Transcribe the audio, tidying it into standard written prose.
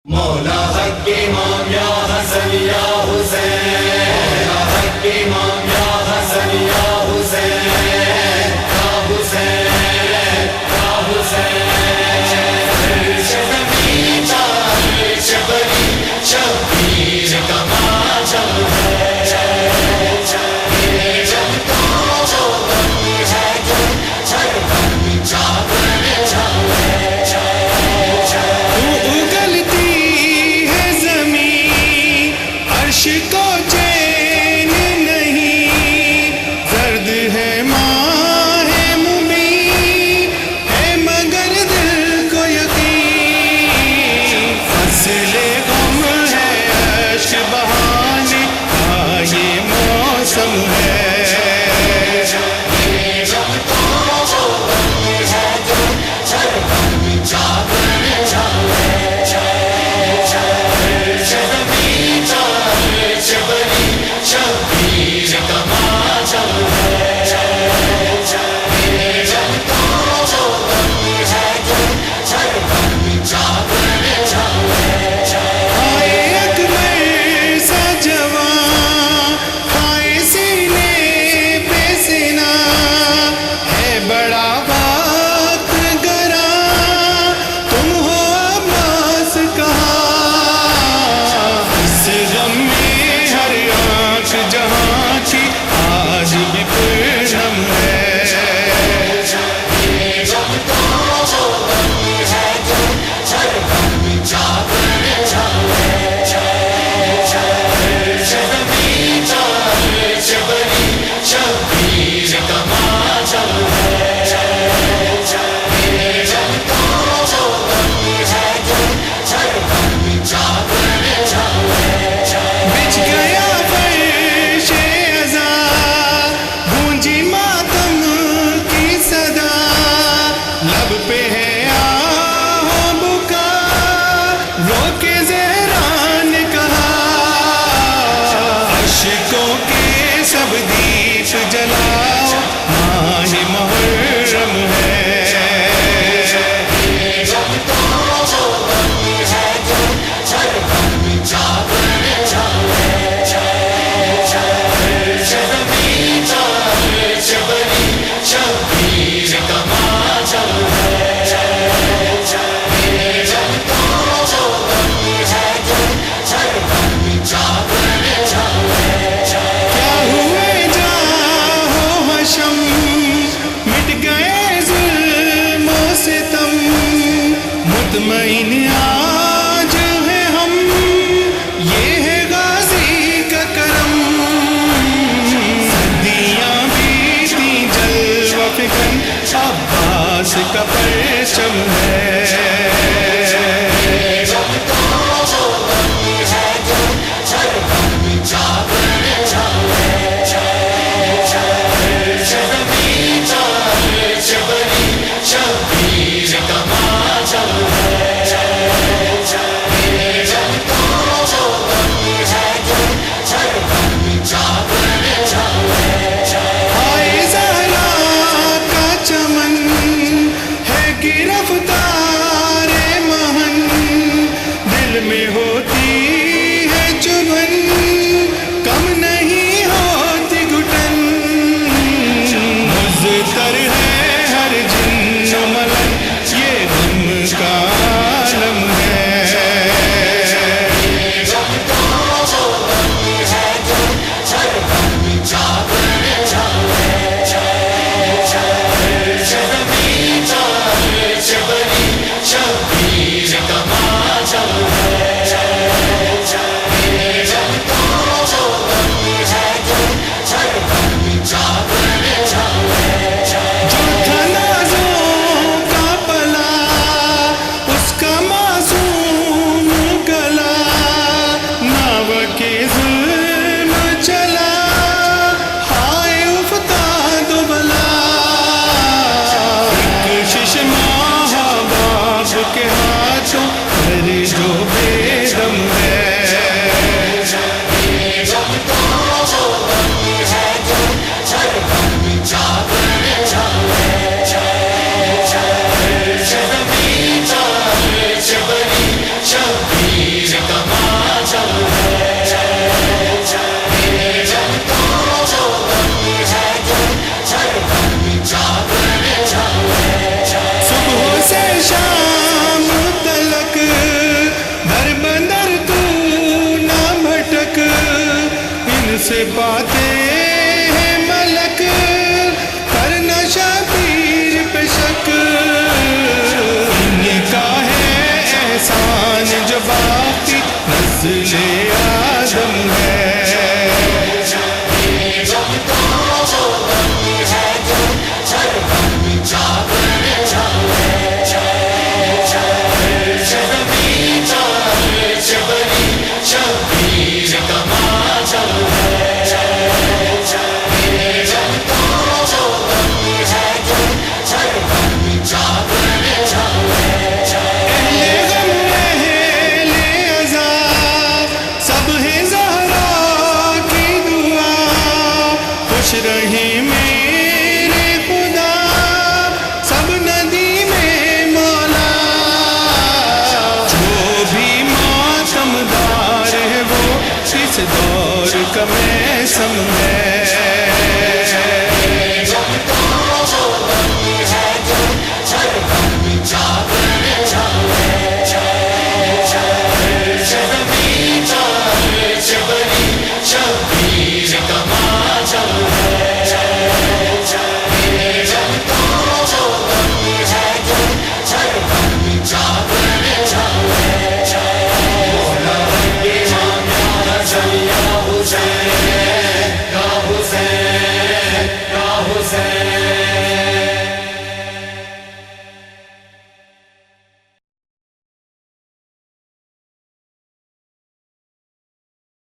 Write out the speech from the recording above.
مولا حق امام یا حسن یا حسین، مولا حق امام یا حسن یا حسین، یا حسین یا حسین، زمین چاہیے شبری شبیر کا ماجم ہے، جب تو ہے جھرکن چادر چھاؤ ہے، کو چین نہیں، درد ہے ماہ مبین ہے مگر دل کو یقین، فصل غم ہے اشک بہانے کا یہ موسم ہے، جلاؤ ماہ محرم ہے، مطمئن آج ہے ہم، یہ ہے غازی کا کرم، صدیاں بیتی جلوہ فکن عباس کا پرچم ہے، ہے گرفتار شام تلک در بدر تو نہ بھٹک ان سے باتیں